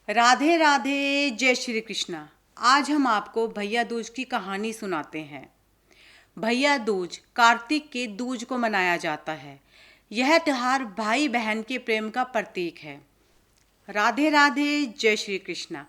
राधे राधे, जय श्री कृष्णा। आज हम आपको भैया दूज की कहानी सुनाते हैं। भैया दूज कार्तिक के दूज को मनाया जाता है। यह त्योहार भाई बहन के प्रेम का प्रतीक है। राधे राधे, जय श्री कृष्णा।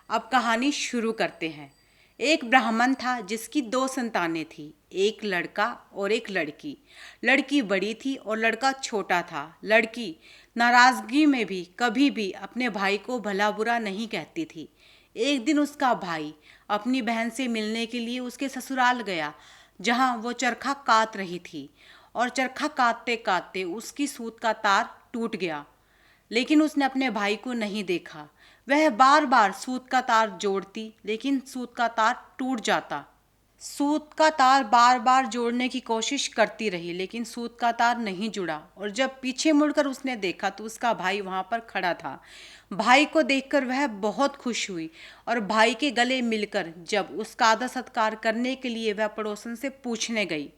अब कहानी शुरू करते हैं। एक ब्राह्मण था जिसकी दो संतानें थी, एक लड़का और एक लड़की। लड़की बड़ी थी और लड़का छोटा था। लड़की नाराजगी में भी कभी भी अपने भाई को भला बुरा नहीं कहती थी। एक दिन उसका भाई अपनी बहन से मिलने के लिए उसके ससुराल गया, जहां वो चरखा कात रही थी। और चरखा काटते काटते उसकी सूत का तार टूट गया, लेकिन उसने अपने भाई को नहीं देखा। वह बार बार सूत का तार जोड़ती, लेकिन सूत का तार टूट जाता। सूत का तार बार बार जोड़ने की कोशिश करती रही, लेकिन सूत का तार नहीं जुड़ा। और जब पीछे मुड़कर उसने देखा तो उसका भाई वहां पर खड़ा था। भाई को देखकर वह बहुत खुश हुई और भाई के गले मिलकर जब उसका आदर सत्कार करने के लिए वह पड़ोसन से पूछने गई।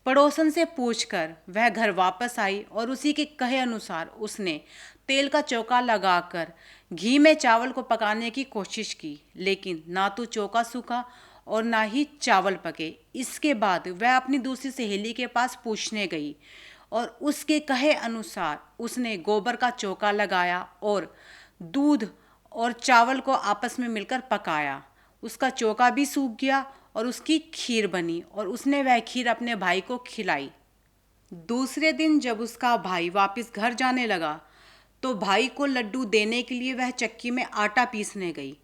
पड़ोसन से पूछकर वह घर वापस आई और उसी के कहे अनुसार उसने तेल का चौका लगाकर घी में चावल को पकाने की कोशिश की, लेकिन ना तो चौका सूखा और ना ही चावल पके। इसके बाद वह अपनी दूसरी सहेली के पास पूछने गई और उसके कहे अनुसार उसने गोबर का चौका लगाया और दूध और चावल को आपस में मिलकर पकाया। उसका चौका भी सूख गया और उसकी खीर बनी और उसने वह खीर अपने भाई को खिलाई। दूसरे दिन जब उसका भाई वापस घर जाने लगा तो भाई को लड्डू देने के लिए वह चक्की में आटा पीसने गई।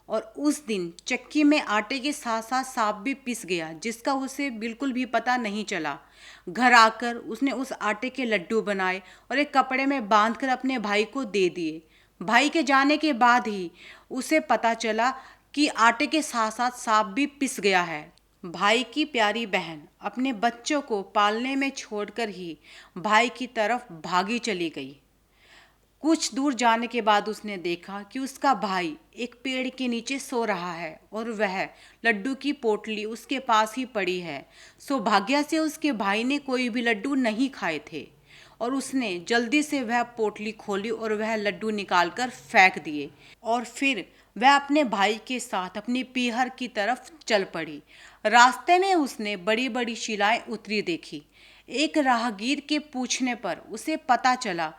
और उस दिन चक्की में आटे के साथ साथ सांप भी पिस गया, जिसका उसे बिल्कुल भी पता नहीं चला। घर आकर उसने उस आटे के लड्डू बनाए और एक कपड़े में बांधकर अपने भाई को दे दिए। भाई के जाने के बाद ही उसे पता चला कि आटे के साथ साथ सांप भी पिस गया है। भाई की प्यारी बहन अपने बच्चों को पालने में छोड़कर ही भाई की तरफ भागी चली गई। कुछ दूर जाने के बाद उसने देखा कि उसका भाई एक पेड़ के नीचे सो रहा है और वह लड्डू की पोटली उसके पास ही पड़ी है। सौभाग्य से उसके भाई ने कोई भी लड्डू नहीं खाए थे और उसने जल्दी से वह पोटली खोली और वह लड्डू निकालकर फेंक दिए। और फिर वह अपने भाई के साथ अपनी पीहर की तरफ चल पड़ी। रास्ते में उसने बड़ी बड़ी शिलाएं उतरी देखी। एक राहगीर के पूछने पर उसे पता चला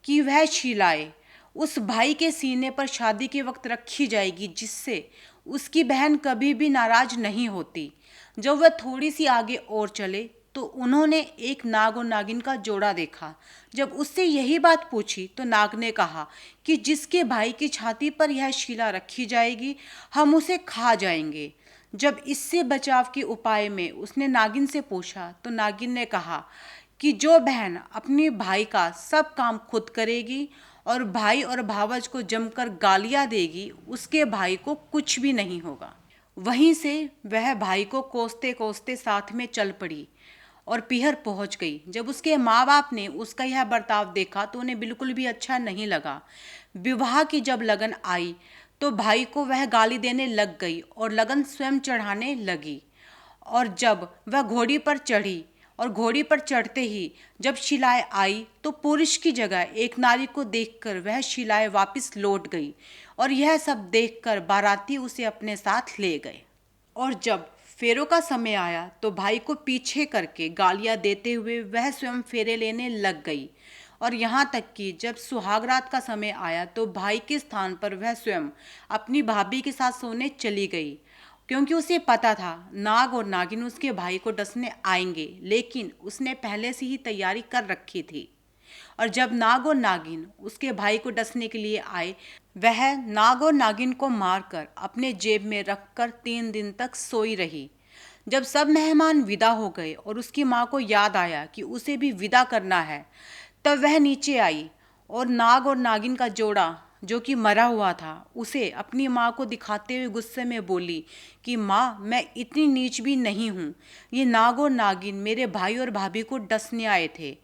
कि वह शिलाएं उस भाई के सीने पर शादी के वक्त रखी जाएगी, जिससे उसकी बहन कभी भी नाराज नहीं होती। जब वह थोड़ी सी आगे और चले तो उन्होंने एक नाग और नागिन का जोड़ा देखा। जब उससे यही बात पूछी तो नाग ने कहा कि जिसके भाई की छाती पर यह शिला रखी जाएगी, हम उसे खा जाएंगे। जब इससे बचाव के उपाय में उसने नागिन से पूछा तो नागिन ने कहा कि जो बहन अपने भाई का सब काम खुद करेगी और भाई और भावज को जमकर गालियां देगी, उसके भाई को कुछ भी नहीं होगा। वहीं से वह भाई को कोसते कोसते साथ में चल पड़ी और पीहर पहुंच गई। जब उसके माँ बाप ने उसका यह बर्ताव देखा तो उन्हें बिल्कुल भी अच्छा नहीं लगा। विवाह की जब लगन आई तो भाई को वह गाली देने लग गई और लगन स्वयं चढ़ाने लगी। और जब वह घोड़ी पर चढ़ी और घोड़ी पर चढ़ते ही जब शिलाएं आई तो पुरुष की जगह एक नारी को देखकर वह शिलाएं वापस लौट गई। और यह सब देखकर बाराती उसे अपने साथ ले गए। और जब फेरों का समय आया तो भाई को पीछे करके गालियां देते हुए वह स्वयं फेरे लेने लग गई। और यहाँ तक कि जब सुहागरात का समय आया तो भाई के स्थान पर वह स्वयं अपनी भाभी के साथ सोने चली गई, क्योंकि उसे पता था नाग और नागिन उसके भाई को डसने आएंगे, लेकिन उसने पहले से ही तैयारी कर रखी थी। और जब नाग और नागिन उसके भाई को डसने के लिए आए, वह नाग और नागिन को मारकर अपने जेब में रखकर 3 दिन तक सोई रही। जब सब मेहमान विदा हो गए और उसकी माँ को याद आया कि उसे भी विदा करना है, तब वह नीचे आई और नाग और नागिन का जोड़ा जो कि मरा हुआ था उसे अपनी माँ को दिखाते हुए गुस्से में बोली कि माँ, मैं इतनी नीच भी नहीं हूँ। ये नाग और नागिन मेरे भाई और भाभी को डसने आए थे।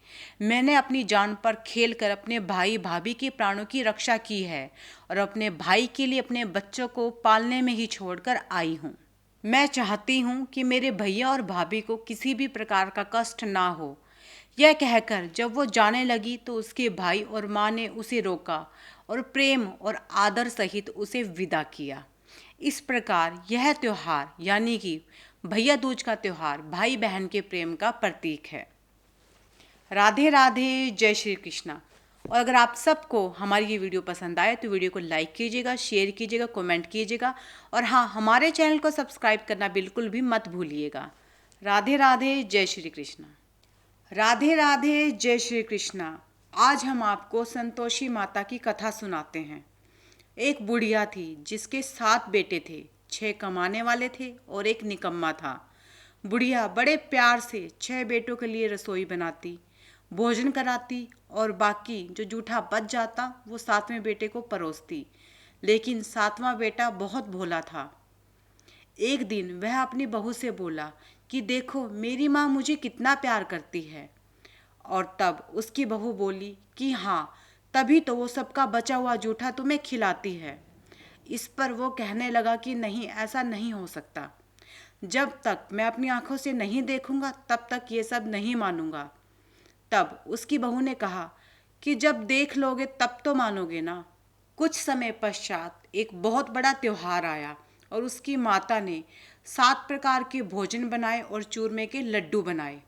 मैंने अपनी जान पर खेल कर अपने भाई भाभी के प्राणों की रक्षा की है और अपने भाई के लिए अपने बच्चों को पालने में ही छोड़कर आई हूँ। मैं चाहती हूँ कि मेरे भैया और भाभी को किसी भी प्रकार का कष्ट ना हो। यह कहकर जब वो जाने लगी तो उसके भाई और माँ ने उसे रोका और प्रेम और आदर सहित उसे विदा किया। इस प्रकार यह त्योहार यानी कि भैया दूज का त्योहार भाई बहन के प्रेम का प्रतीक है। राधे राधे, जय श्री कृष्णा। और अगर आप सबको हमारी ये वीडियो पसंद आए तो वीडियो को लाइक कीजिएगा, शेयर कीजिएगा, कमेंट कीजिएगा और हाँ, हमारे चैनल को सब्सक्राइब करना बिल्कुल भी मत भूलिएगा। राधे राधे, जय श्री कृष्णा। राधे राधे, जय श्री कृष्णा। आज हम आपको संतोषी माता की कथा सुनाते हैं। एक बुढ़िया थी जिसके 7 बेटे थे, 6 कमाने वाले थे और एक निकम्मा था। बुढ़िया बड़े प्यार से 6 बेटों के लिए रसोई बनाती, भोजन कराती और बाकी जो जूठा बच जाता वो 7वें बेटे को परोसती। लेकिन 7वां बेटा बहुत भोला था। एक दिन वह अपनी बहू से बोला कि देखो मेरी माँ मुझे कितना प्यार करती है। और तब उसकी बहू बोली कि हाँ, तभी तो वो सबका बचा हुआ जूठा तुम्हें खिलाती है। इस पर वो कहने लगा कि नहीं, ऐसा नहीं हो सकता। जब तक मैं अपनी आंखों से नहीं देखूंगा तब तक ये सब नहीं मानूंगा। तब उसकी बहू ने कहा कि जब देख लोगे तब तो मानोगे ना। कुछ समय पश्चात एक बहुत बड़ा त्योहार आया और उसकी माता ने 7 प्रकार के भोजन बनाए और चूरमे के लड्डू बनाए।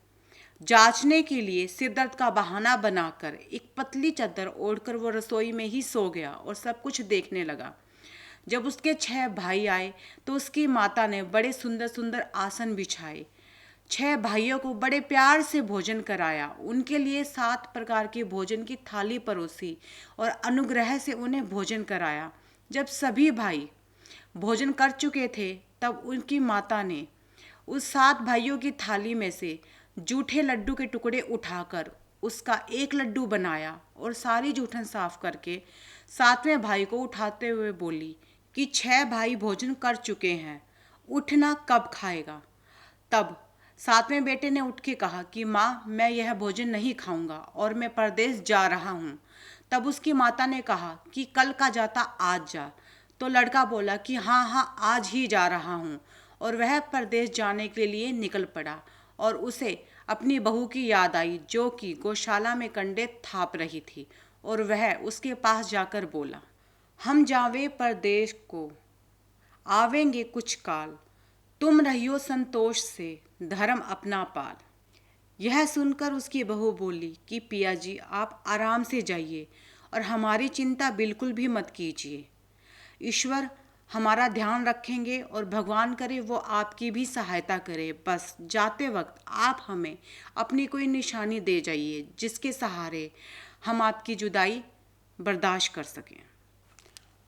जांचने के लिए सिरदर्द का बहाना बनाकर एक पतली चादर ओढ़कर वो रसोई में ही सो गया और सब कुछ देखने लगा। जब उसके 6 भाई आए तो उसकी माता ने बड़े सुंदर सुंदर आसन बिछाए, 6 भाइयों को बड़े प्यार से भोजन कराया, उनके लिए 7 प्रकार के भोजन की थाली परोसी और अनुग्रह से उन्हें भोजन कराया। जब सभी भाई भोजन कर चुके थे तब उनकी माता ने उस 7 भाइयों की थाली में से जूठे लड्डू के टुकड़े उठाकर उसका एक लड्डू बनाया और सारी जूठन साफ करके 7वें भाई को उठाते हुए बोली कि 6 भाई भोजन कर चुके हैं, उठना कब खाएगा। तब 7वें बेटे ने उठ के कहा कि माँ, मैं यह भोजन नहीं खाऊंगा और मैं परदेश जा रहा हूँ। तब उसकी माता ने कहा कि कल का जाता आज जा। तो लड़का बोला कि हाँ हाँ, आज ही जा रहा हूँ और वह परदेश जाने के लिए निकल पड़ा। और उसे अपनी बहू की याद आई जो कि गौशाला में कंडे थाप रही थी और वह उसके पास जाकर बोला, हम जावे परदेश को, आवेंगे कुछ काल, तुम रहियो संतोष से, धर्म अपना पाल। यह सुनकर उसकी बहू बोली कि पिया जी, आप आराम से जाइए और हमारी चिंता बिल्कुल भी मत कीजिए। ईश्वर हमारा ध्यान रखेंगे और भगवान करे वो आपकी भी सहायता करे। बस जाते वक्त आप हमें अपनी कोई निशानी दे जाइए जिसके सहारे हम आपकी जुदाई बर्दाश्त कर सकें।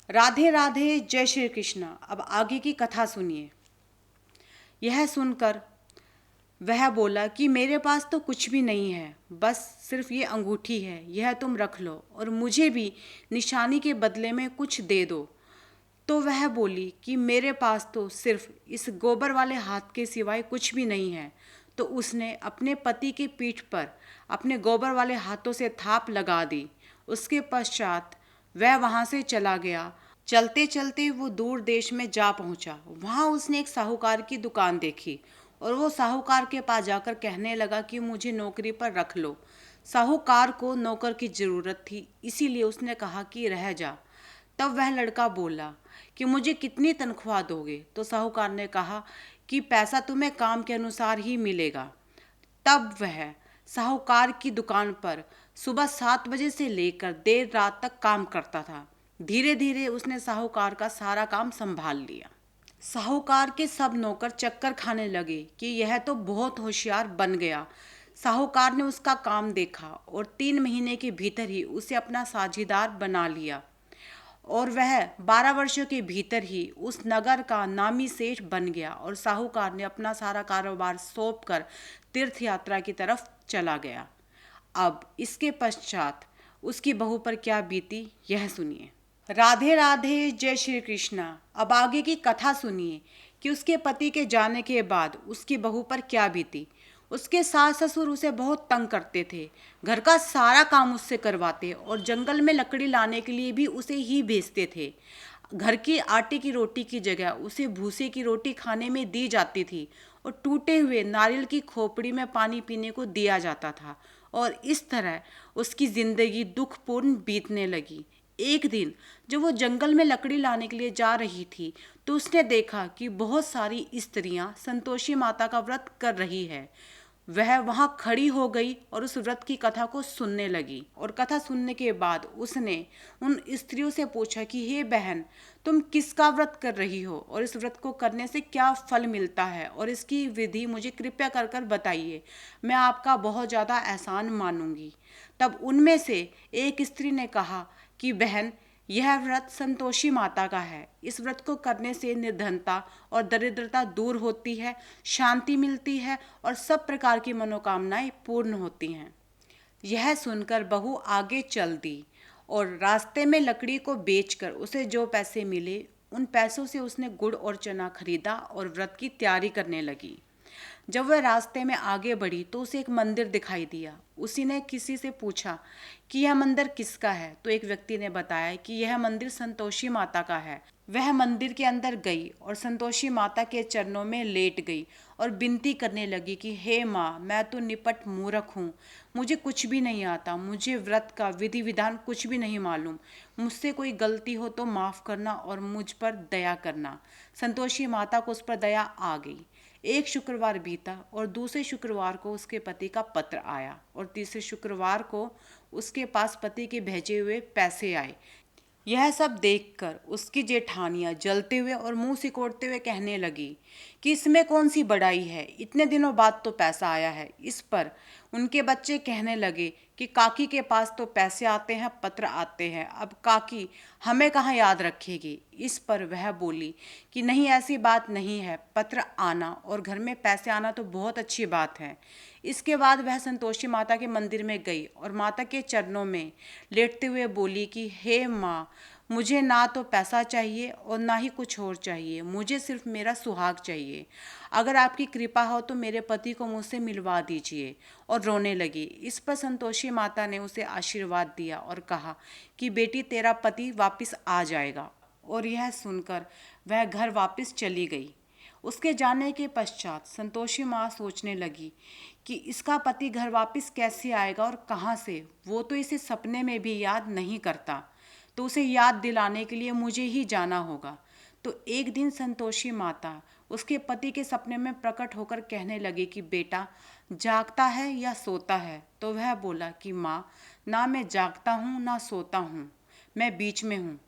राधे राधे, जय श्री कृष्णा। अब आगे की कथा सुनिए। यह सुनकर वह बोला कि मेरे पास तो कुछ भी नहीं है, बस सिर्फ ये अंगूठी है, यह तुम रख लो और मुझे भी निशानी के बदले में कुछ दे दो। तो वह बोली कि मेरे पास तो सिर्फ इस गोबर वाले हाथ के सिवाय कुछ भी नहीं है। तो उसने अपने पति की पीठ पर अपने गोबर वाले हाथों से थाप लगा दी। उसके पश्चात वह वहाँ से चला गया। चलते चलते वो दूर देश में जा पहुँचा। वहाँ उसने एक साहूकार की दुकान देखी और वो साहूकार के पास जाकर कहने लगा कि मुझे नौकरी पर रख लो। साहूकार को नौकर की ज़रूरत थी, इसीलिए उसने कहा कि रह जा। तब वह लड़का बोला कि मुझे कितनी तनख्वाह दोगे। तो साहूकार ने कहा कि पैसा तुम्हें काम के अनुसार ही मिलेगा। तब वह साहूकार की दुकान पर सुबह 7 बजे से लेकर देर रात तक काम करता था। धीरे धीरे उसने साहूकार का सारा काम संभाल लिया। साहूकार के सब नौकर चक्कर खाने लगे कि यह तो बहुत होशियार बन गया। साहूकार ने उसका काम देखा और 3 महीने के भीतर ही उसे अपना साझीदार बना लिया और वह 12 वर्षों के भीतर ही उस नगर का नामी सेठ बन गया और साहूकार ने अपना सारा कारोबार सौंप कर तीर्थ यात्रा की तरफ चला गया। अब इसके पश्चात उसकी बहू पर क्या बीती यह सुनिए। राधे राधे, जय श्री कृष्णा। अब आगे की कथा सुनिए कि उसके पति के जाने के बाद उसकी बहू पर क्या बीती। उसके सास ससुर उसे बहुत तंग करते थे, घर का सारा काम उससे करवाते और जंगल में लकड़ी लाने के लिए भी उसे ही भेजते थे। घर की आटे की रोटी की जगह उसे भूसे की रोटी खाने में दी जाती थी और टूटे हुए नारियल की खोपड़ी में पानी पीने को दिया जाता था और इस तरह उसकी जिंदगी दुखपूर्ण बीतने लगी। एक दिन जब वो जंगल में लकड़ी लाने के लिए जा रही थी तो उसने देखा कि बहुत सारी स्त्रियां संतोषी माता का व्रत कर रही है। वह वहां खड़ी हो गई और उस व्रत की कथा को सुनने लगी। और कथा सुनने के बाद उसने उन स्त्रियों से पूछा कि हे बहन, तुम किसका व्रत कर रही हो और इस व्रत को करने से क्या फल मिलता है, और इसकी विधि मुझे कृपया कर कर बताइए, मैं आपका बहुत ज़्यादा एहसान मानूंगी। तब उनमें से एक स्त्री ने कहा कि बहन, यह व्रत संतोषी माता का है। इस व्रत को करने से निर्धनता और दरिद्रता दूर होती है, शांति मिलती है और सब प्रकार की मनोकामनाएं पूर्ण होती हैं। यह सुनकर बहू आगे चल दी और रास्ते में लकड़ी को बेचकर उसे जो पैसे मिले उन पैसों से उसने गुड़ और चना खरीदा और व्रत की तैयारी करने लगी। जब वह रास्ते में आगे बढ़ी तो उसे एक मंदिर दिखाई दिया। उसी ने किसी से पूछा कि यह मंदिर किसका है, तो एक व्यक्ति ने बताया कि यह मंदिर संतोषी माता का है। वह मंदिर के अंदर गई और संतोषी माता के चरणों में लेट गई और विनती करने लगी कि हे माँ, मैं तो निपट मूर्ख हूँ, मुझे कुछ भी नहीं आता, मुझे व्रत का विधि विधान कुछ भी नहीं मालूम, मुझसे कोई गलती हो तो माफ़ करना और मुझ पर दया करना। संतोषी माता को उस पर दया आ गई। एक शुक्रवार बीता और दूसरे शुक्रवार को उसके पति का पत्र आया और तीसरे शुक्रवार को उसके पास पति के भेजे हुए पैसे आए। यह सब देखकर उसकी जेठानियां जलते हुए और मुंह सिकोड़ते हुए कहने लगी कि इसमें कौन सी बड़ाई है, इतने दिनों बाद तो पैसा आया है। इस पर उनके बच्चे कहने लगे कि काकी के पास तो पैसे आते हैं, पत्र आते हैं, अब काकी हमें कहाँ याद रखेगी। इस पर वह बोली कि नहीं, ऐसी बात नहीं है, पत्र आना और घर में पैसे आना तो बहुत अच्छी बात है। इसके बाद वह संतोषी माता के मंदिर में गई और माता के चरणों में लेटते हुए बोली कि हे माँ, मुझे ना तो पैसा चाहिए और ना ही कुछ और चाहिए, मुझे सिर्फ मेरा सुहाग चाहिए। अगर आपकी कृपा हो तो मेरे पति को मुझसे मिलवा दीजिए। और रोने लगी। इस पर संतोषी माता ने उसे आशीर्वाद दिया और कहा कि बेटी, तेरा पति वापस आ जाएगा। और यह सुनकर वह घर वापस चली गई। उसके जाने के पश्चात संतोषी माँ सोचने लगी कि इसका पति घर वापस कैसे आएगा और कहाँ से, वो तो इसे सपने में भी याद नहीं करता, तो उसे याद दिलाने के लिए मुझे ही जाना होगा। तो एक दिन संतोषी माता उसके पति के सपने में प्रकट होकर कहने लगी कि बेटा, जागता है या सोता है? तो वह बोला कि माँ, ना मैं जागता हूँ ना सोता हूँ, मैं बीच में हूँ।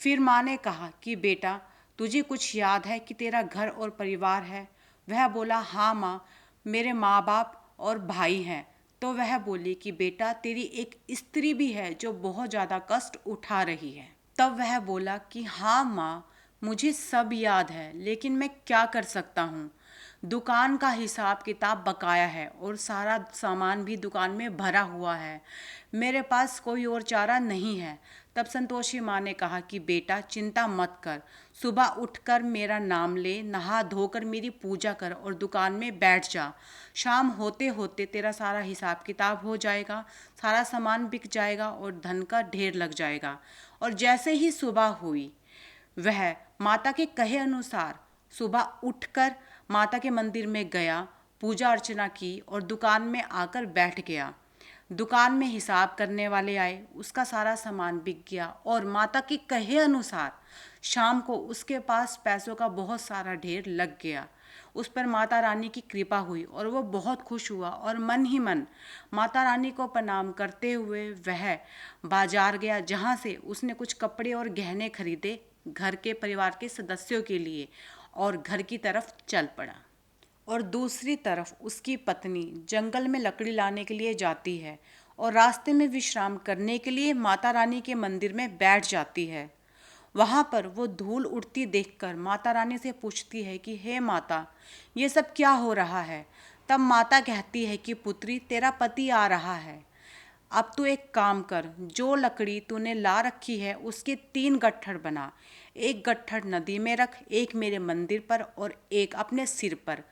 फिर माँ ने कहा कि बेटा, तुझे कुछ याद है कि तेरा घर और परिवार है? वह बोला हाँ माँ, मेरे माँ बाप और भाई हैं। तो वह बोली कि बेटा, तेरी एक स्त्री भी है जो बहुत ज़्यादा कष्ट उठा रही है। तब वह बोला कि हाँ माँ, मुझे सब याद है, लेकिन मैं क्या कर सकता हूँ, दुकान का हिसाब किताब बकाया है और सारा सामान भी दुकान में भरा हुआ है, मेरे पास कोई और चारा नहीं है। तब संतोषी माँ ने कहा कि बेटा, चिंता मत कर, सुबह उठकर मेरा नाम ले, नहा धोकर मेरी पूजा कर और दुकान में बैठ जा। शाम होते होते तेरा सारा हिसाब किताब हो जाएगा, सारा सामान बिक जाएगा और धन का ढेर लग जाएगा। और जैसे ही सुबह हुई, वह माता के कहे अनुसार सुबह उठकर माता के मंदिर में गया, पूजा अर्चना की और दुकान में आकर बैठ गया। दुकान में हिसाब करने वाले आए, उसका सारा सामान बिक गया और माता के कहे अनुसार शाम को उसके पास पैसों का बहुत सारा ढेर लग गया। उस पर माता रानी की कृपा हुई और वो बहुत खुश हुआ और मन ही मन माता रानी को प्रणाम करते हुए वह बाजार गया, जहाँ से उसने कुछ कपड़े और गहने खरीदे घर के परिवार के सदस्यों के लिए और घर की तरफ चल पड़ा। और दूसरी तरफ उसकी पत्नी जंगल में लकड़ी लाने के लिए जाती है और रास्ते में विश्राम करने के लिए माता रानी के मंदिर में बैठ जाती है। वहाँ पर वो धूल उड़ती देखकर माता रानी से पूछती है कि हे माता, ये सब क्या हो रहा है? तब माता कहती है कि पुत्री, तेरा पति आ रहा है, अब तू एक काम कर, जो लकड़ी तूने ला रखी है उसके 3 गट्ठर बना, एक गट्ठर नदी में रख, एक मेरे मंदिर पर और एक अपने सिर पर।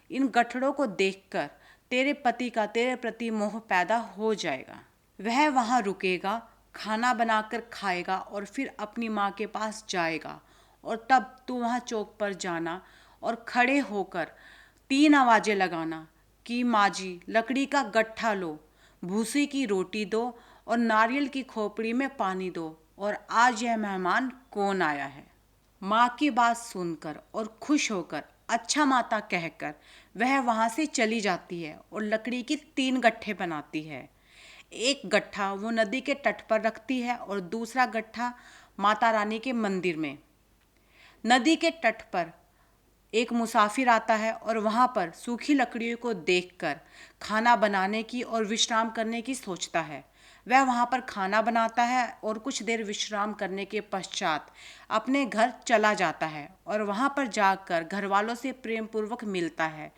इन गट्ठरों को देखकर तेरे पति का तेरे प्रति मोह पैदा हो जाएगा। वह वहाँ रुकेगा, खाना बनाकर खाएगा और फिर अपनी माँ के पास जाएगा। और तब तू वहाँ चौक पर जाना और खड़े होकर 3 आवाज़ें लगाना कि माँ जी, लकड़ी का गट्ठा लो, भूसी की रोटी दो और नारियल की खोपड़ी में पानी दो, और आज यह मेहमान कौन आया है। माँ की बात सुनकर और खुश होकर अच्छा माता कहकर वह वहाँ से चली जाती है और लकड़ी की 3 गट्ठे बनाती है। एक गट्ठा वो नदी के तट पर रखती है और दूसरा गट्ठा माता रानी के मंदिर में। नदी के तट पर एक मुसाफिर आता है और वहाँ पर सूखी लकड़ियों को देखकर खाना बनाने की और विश्राम करने की सोचता है। वह वहाँ पर खाना बनाता है और कुछ देर विश्राम करने के पश्चात अपने घर चला जाता है और वहाँ पर जाकर घर वालों से प्रेम पूर्वक मिलता है।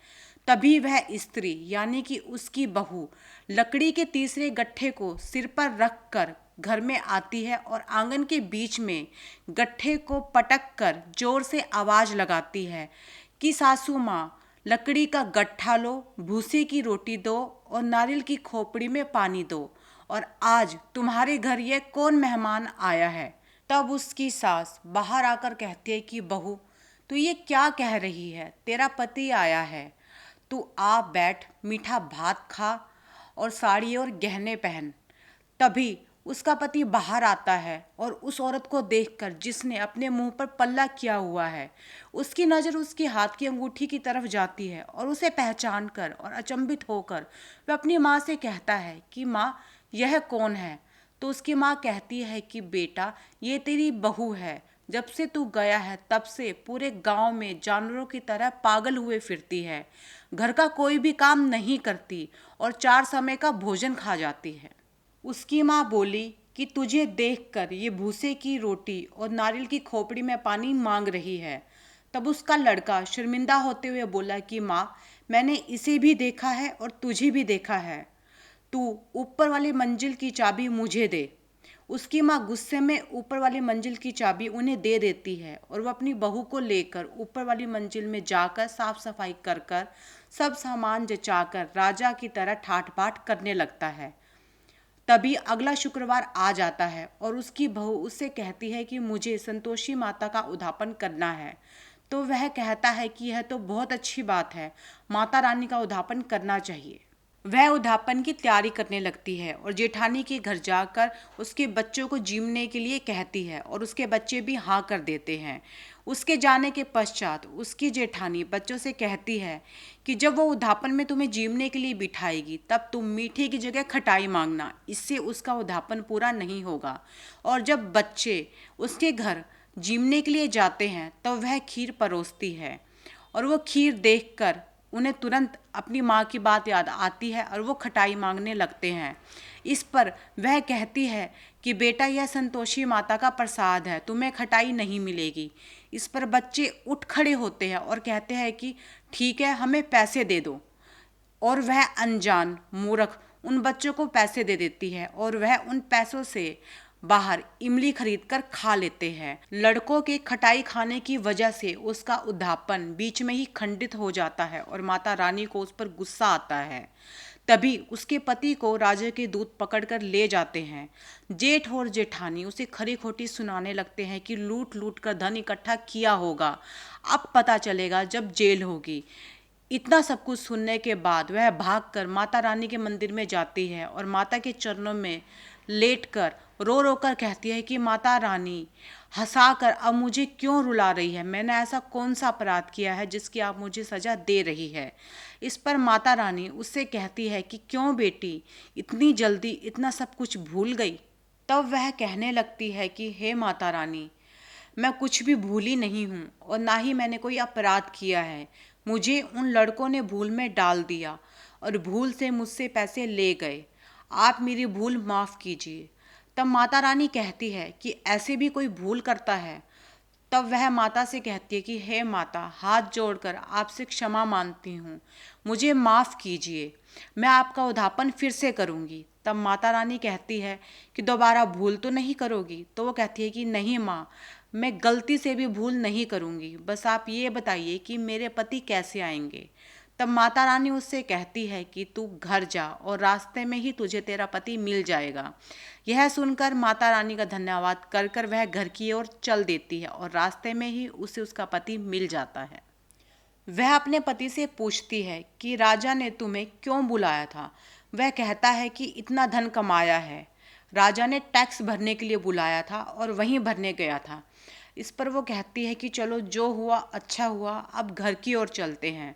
तभी वह स्त्री यानी कि उसकी बहू लकड़ी के तीसरे गट्ठे को सिर पर रख कर घर में आती है और आंगन के बीच में गट्ठे को पटक कर जोर से आवाज लगाती है कि सासू माँ, लकड़ी का गट्ठा लो, भूसे की रोटी दो और नारियल की खोपड़ी में पानी दो, और आज तुम्हारे घर ये कौन मेहमान आया है। तब उसकी सास बाहर आकर कहती है कि बहू, तू ये क्या कह रही है, तेरा पति आया है, तू आ बैठ, मीठा भात खा और साड़ी और गहने पहन। तभी उसका पति बाहर आता है और उस औरत को देखकर जिसने अपने मुंह पर पल्ला किया हुआ है, उसकी नज़र उसके हाथ की अंगूठी की तरफ जाती है और उसे पहचान कर और अचंभित होकर वह अपनी माँ से कहता है कि माँ, यह कौन है। तो उसकी माँ कहती है कि बेटा, ये तेरी बहू है। जब से तू गया है तब से पूरे गांव में जानवरों की तरह पागल हुए फिरती है, घर का कोई भी काम नहीं करती और 4 समय का भोजन खा जाती है। उसकी माँ बोली कि तुझे देखकर ये भूसे की रोटी और नारियल की खोपड़ी में पानी मांग रही है। तब उसका लड़का शर्मिंदा होते हुए बोला कि माँ, मैंने इसे भी देखा है और तुझे भी देखा है, तू ऊपर वाली मंजिल की चाबी मुझे दे। उसकी माँ गुस्से में ऊपर वाली मंजिल की चाबी उन्हें दे देती है और वह अपनी बहू को लेकर ऊपर वाली मंजिल में जाकर साफ सफाई कर कर सब सामान जचाकर राजा की तरह ठाट बाट करने लगता है। तभी अगला शुक्रवार आ जाता है और उसकी बहू उससे कहती है कि मुझे संतोषी माता का उद्यापन करना है। तो वह कहता है कि यह तो बहुत अच्छी बात है, माता रानी का उद्यापन करना चाहिए। वह उद्यापन की तैयारी करने लगती है और जेठानी के घर जाकर उसके बच्चों को जीमने के लिए कहती है और उसके बच्चे भी हाँ कर देते हैं। उसके जाने के पश्चात उसकी जेठानी बच्चों से कहती है कि जब वो उद्यापन में तुम्हें जीमने के लिए बिठाएगी तब तुम मीठे की जगह खटाई मांगना, इससे उसका उद्यापन पूरा नहीं होगा। और जब बच्चे उसके घर जीमने के लिए जाते हैं तो वह खीर परोसती है और वो खीर देखकर उन्हें तुरंत अपनी माँ की बात याद आती है और वो खटाई मांगने लगते हैं। इस पर वह कहती है कि बेटा, यह संतोषी माता का प्रसाद है, तुम्हें खटाई नहीं मिलेगी। इस पर बच्चे उठ खड़े होते हैं और कहते हैं कि ठीक है, हमें पैसे दे दो। और वह अनजान मूर्ख उन बच्चों को पैसे दे देती है और वह उन पैसों से बाहर इमली खरीद कर खा लेते हैं। लड़कों के खटाई खाने की वजह से उसका उद्यापन बीच में ही खंडित हो जाता है और माता रानी को उस पर गुस्सा आता है। तभी उसके पति को राजा के दूत पकड़कर ले जाते हैं। जेठ और जेठानी उसे खरी खोटी सुनाने लगते हैं कि लूट लूट कर धन इकट्ठा किया होगा, अब पता चलेगा जब जेल होगी। इतना सब कुछ सुनने के बाद वह भागकर माता रानी के मंदिर में जाती है और माता के चरणों में लेटकर रो रो कर कहती है कि माता रानी, हंसाकर अब मुझे क्यों रुला रही है, मैंने ऐसा कौन सा अपराध किया है जिसकी आप मुझे सजा दे रही है। इस पर माता रानी उससे कहती है कि क्यों बेटी, इतनी जल्दी इतना सब कुछ भूल गई। तब वह कहने लगती है कि हे माता रानी, मैं कुछ भी भूली नहीं हूँ और ना ही मैंने कोई अपराध किया है। मुझे उन लड़कों ने भूल में डाल दिया और भूल से मुझसे पैसे ले गए, आप मेरी भूल माफ़ कीजिए। तब माता रानी कहती है कि ऐसे भी कोई भूल करता है। तब वह माता से कहती है कि हे माता, हाथ जोड़कर आपसे क्षमा मांगती हूँ, मुझे माफ़ कीजिए, मैं आपका उद्यापन फिर से करूँगी। तब माता रानी कहती है कि दोबारा भूल तो नहीं करोगी। तो वो कहती है कि नहीं माँ, मैं गलती से भी भूल नहीं करूँगी, बस आप ये बताइए कि मेरे पति कैसे आएंगे। तब माता रानी उससे कहती है कि तू घर जा और रास्ते में ही तुझे तेरा पति मिल जाएगा। यह सुनकर माता रानी का धन्यवाद कर कर वह घर की ओर चल देती है और रास्ते में ही उसे उसका पति मिल जाता है। वह अपने पति से पूछती है कि राजा ने तुम्हें क्यों बुलाया था। वह कहता है कि इतना धन कमाया है, राजा ने टैक्स भरने के लिए बुलाया था और वहीं भरने गया था। इस पर वो कहती है कि चलो जो हुआ अच्छा हुआ, अब घर की ओर चलते हैं।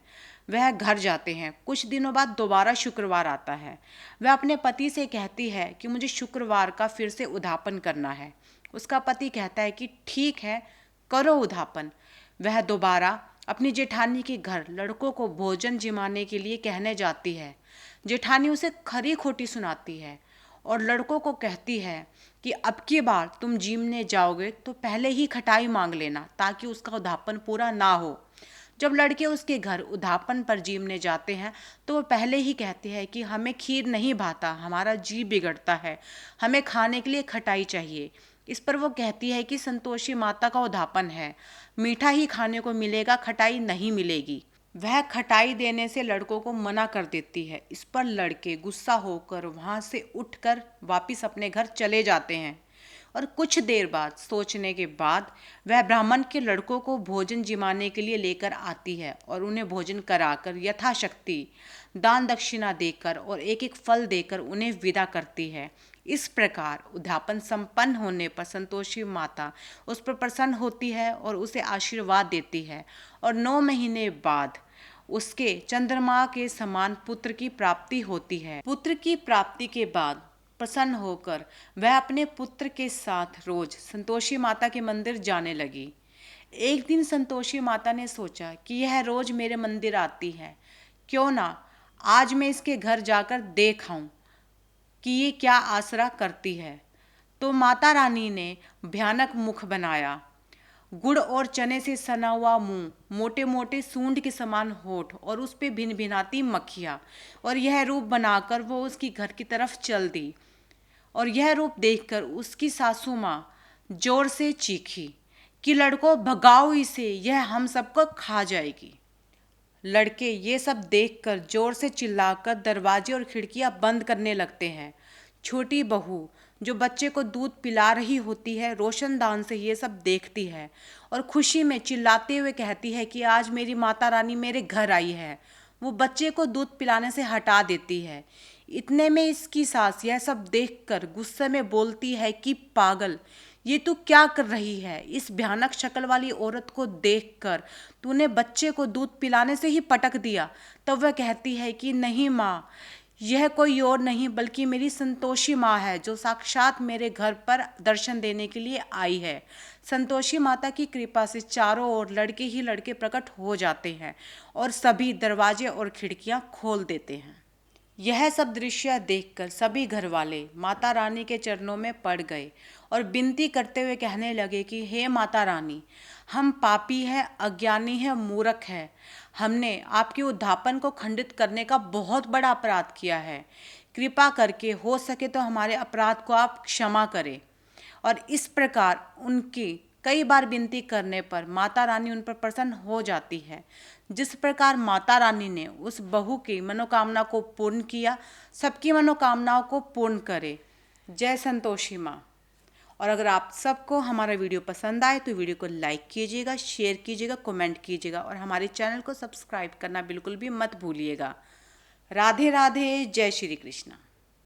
वह घर जाते हैं। कुछ दिनों बाद दोबारा शुक्रवार आता है। वह अपने पति से कहती है कि मुझे शुक्रवार का फिर से उद्यापन करना है। उसका पति कहता है कि ठीक है, करो उद्यापन। वह दोबारा अपनी जेठानी के घर लड़कों को भोजन जिमाने के लिए कहने जाती है। जेठानी उसे खरी खोटी सुनाती है और लड़कों को कहती है कि अब की बार तुम जिमने जाओगे तो पहले ही खटाई मांग लेना, ताकि उसका उद्यापन पूरा ना हो। जब लड़के उसके घर उद्यापन पर जिमने जाते हैं तो वो पहले ही कहते हैं कि हमें खीर नहीं भाता, हमारा जी बिगड़ता है, हमें खाने के लिए खटाई चाहिए। इस पर वो कहती है कि संतोषी माता का उद्यापन है, मीठा ही खाने को मिलेगा, खटाई नहीं मिलेगी। वह खटाई देने से लड़कों को मना कर देती है। इस पर लड़के गुस्सा होकर वहां से उठकर वापस अपने घर चले जाते हैं और कुछ देर बाद सोचने के बाद वह ब्राह्मण के लड़कों को भोजन जिमाने के लिए लेकर आती है और उन्हें भोजन कराकर यथाशक्ति दान दक्षिणा देकर और एक एक फल देकर उन्हें विदा करती है। इस प्रकार उद्यापन संपन्न होने पर संतोषी माता उस पर प्रसन्न होती है और उसे आशीर्वाद देती है और 9 महीने बाद उसके चंद्रमा के समान पुत्र की प्राप्ति होती है। पुत्र की प्राप्ति के बाद प्रसन्न होकर वह अपने पुत्र के साथ रोज संतोषी माता के मंदिर जाने लगी। एक दिन संतोषी माता ने सोचा कि यह रोज मेरे मंदिर आती है, क्यों ना आज मैं इसके घर जाकर देख आऊं कि ये क्या आसरा करती है। तो माता रानी ने भयानक मुख बनाया, गुड़ और चने से सना हुआ मुंह, मोटे मोटे सूंड के समान होठ और उस पे भिन भिनाती मक्खियाँ, और यह रूप बनाकर वो उसकी घर की तरफ चल दी। और यह रूप देखकर उसकी सासू माँ जोर से चीखी कि लड़को भगाओ इसे, यह हम सबको खा जाएगी। लड़के ये सब देखकर जोर से चिल्लाकर दरवाजे और खिड़कियां बंद करने लगते हैं। छोटी बहू जो बच्चे को दूध पिला रही होती है रोशनदान से ये सब देखती है और खुशी में चिल्लाते हुए कहती है कि आज मेरी माता रानी मेरे घर आई है। वो बच्चे को दूध पिलाने से हटा देती है। इतने में इसकी सास यह सब देखकर गुस्से में बोलती है कि पागल, ये तू क्या कर रही है? इस भयानक शक्ल वाली औरत को देखकर तूने बच्चे को दूध पिलाने से ही पटक दिया। तब वह कहती है कि नहीं माँ, यह कोई और नहीं बल्कि मेरी संतोषी माँ है, जो साक्षात मेरे घर पर दर्शन देने के लिए आई है। संतोषी माता की कृपा से चारों ओर लड़के ही लड़के प्रकट हो जाते हैं और सभी दरवाजे और खिड़कियाँ खोल देते हैं। यह सब दृश्य देखकर सभी घरवाले माता रानी के चरणों में पड़ गए और विनती करते हुए कहने लगे कि हे माता रानी, हम पापी हैं, अज्ञानी हैं, मूर्ख हैं। हमने आपके उद्यापन को खंडित करने का बहुत बड़ा अपराध किया है। कृपा करके हो सके तो हमारे अपराध को आप क्षमा करें। और इस प्रकार उनकी कई बार विनती करने पर माता रानी उन पर प्रसन्न हो जाती है। जिस प्रकार माता रानी ने उस बहू की मनोकामना को पूर्ण किया, सबकी मनोकामनाओं को पूर्ण करे। जय संतोषी माँ। और अगर आप सबको हमारा वीडियो पसंद आए तो वीडियो को लाइक कीजिएगा, शेयर कीजिएगा, कमेंट कीजिएगा और हमारे चैनल को सब्सक्राइब करना बिल्कुल भी मत भूलिएगा। राधे राधे, जय श्री कृष्णा।